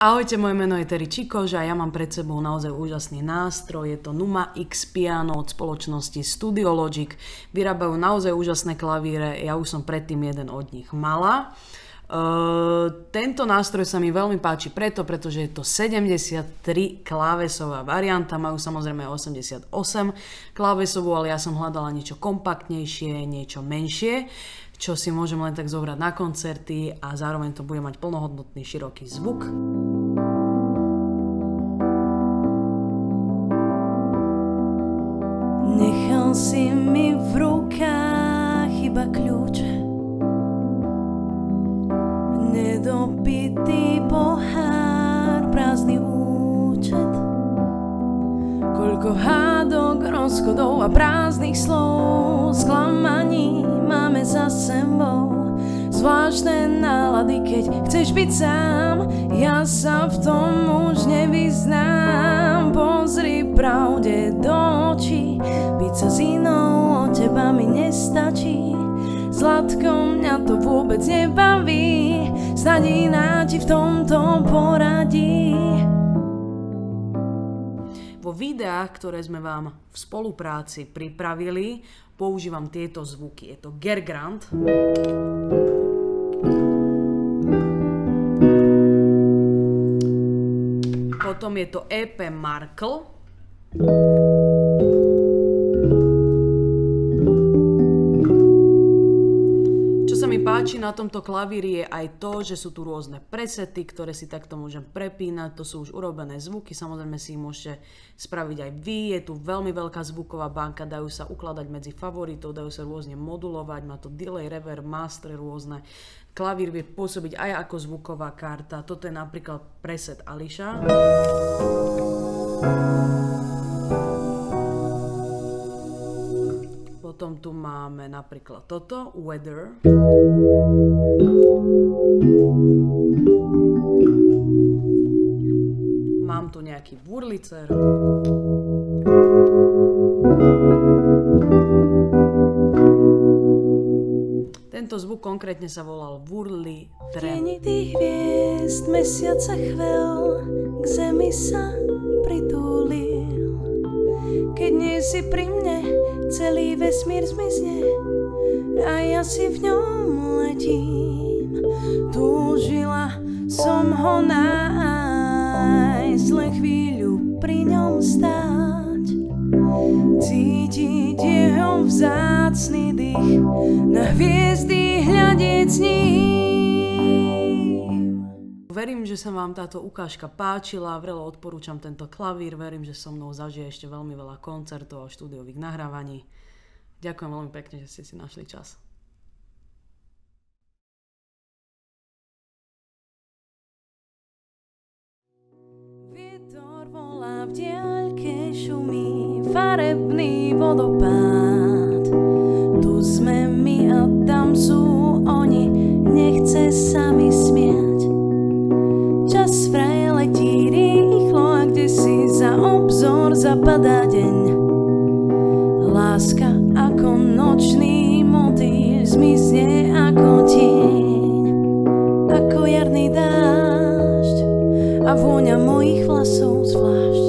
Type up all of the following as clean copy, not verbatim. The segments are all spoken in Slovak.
Ahojte, moje meno je Terry Čikoš a ja mám pred sebou naozaj úžasný nástroj. Je to Numa X Piano od spoločnosti Studio Logic. Vyrábajú naozaj úžasné klavíre, ja už som predtým jeden od nich mala. Tento nástroj sa mi veľmi páči pretože je to 73 klávesová varianta, majú samozrejme 88 klávesovú, ale ja som hľadala niečo kompaktnejšie, niečo menšie, čo si môžem len tak zobrať na koncerty a zároveň to bude mať plnohodnotný široký zvuk. Nechal si mi v rukách iba kľúč, nedopitý pohár, prázdny účet. Koľko hádok, rozchodov a prázdnych slov, sklamaní máme za sebou. Zvláštne nálady, keď chceš byť sám, ja sa v tom už nevyznám. Pozri pravde do očí, byť sa s inou od teba mi nestačí. Zlatko, mňa to vôbec nebaví, snáď iná ti v tomto poradí. Vo videách, ktoré sme vám v spolupráci pripravili, používam tieto zvuky. Je to Gergrand, potom je to EP Markle, páči na tomto klavíri je aj to, že sú tu rôzne presety, ktoré si takto môžem prepínať. To sú už urobené zvuky, samozrejme si ich môžete spraviť aj vy. Je tu veľmi veľká zvuková banka, dajú sa ukladať medzi favoritov, dajú sa rôzne modulovať, má to delay, reverb, master rôzne. Klavír vie pôsobiť aj ako zvuková karta. Toto je napríklad preset Ališa. Potom tu máme napríklad toto, Weather. Mám tu nejaký Wurlitzer. Tento zvuk konkrétne sa volal Wurlitzer. Tieni tých hviezd mesiaca chvel k zemi sa pritúlil. Keď nie si pri mne, celý vesmír zmizne a ja si v ňom letím. Túžila som ho nájsť, len chvíľu pri ňom stáť, cítiť jeho vzácny dých, na hviezdy hľadieť s ním. Verím, že sa vám táto ukážka páčila, vrelo odporúčam tento klavír, verím, že so mnou zažije ešte veľmi veľa koncertov a štúdiových nahrávaní. Ďakujem veľmi pekne, že ste si našli čas. Vietor volá v diaľke, šumí farebný vodopád. Tu sme my a tam sú oni, nechce sa mi smiať. Čas vraj letí rýchlo a kdesi za obzor zapadá deň. Láska ako nočný motýl zmizne ako tieň, ako jarný dážď a vôňa mojich vlasov zvlášť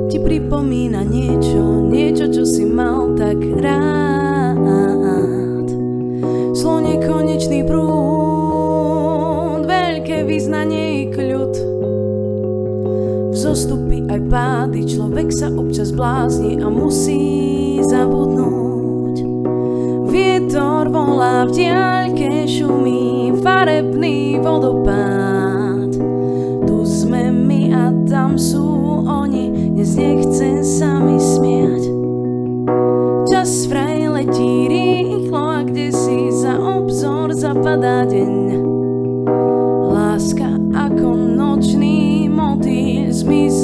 ti pripomína niečo, čo si mal tak rád. Slo nekonečný prúd, veľké vyznanie i kľud, vzostupy aj pády, človek sa občas blázni a musí zabudnúť. Vietor volá v diaľke, šumí farebný vodopád. Tu sme my a tam sú oni, dnes nechcem sa mi smiať. Čas vraj letí rýchlo a kdesi za obzor zapadá deň. Láska ako nočný motýl zmizne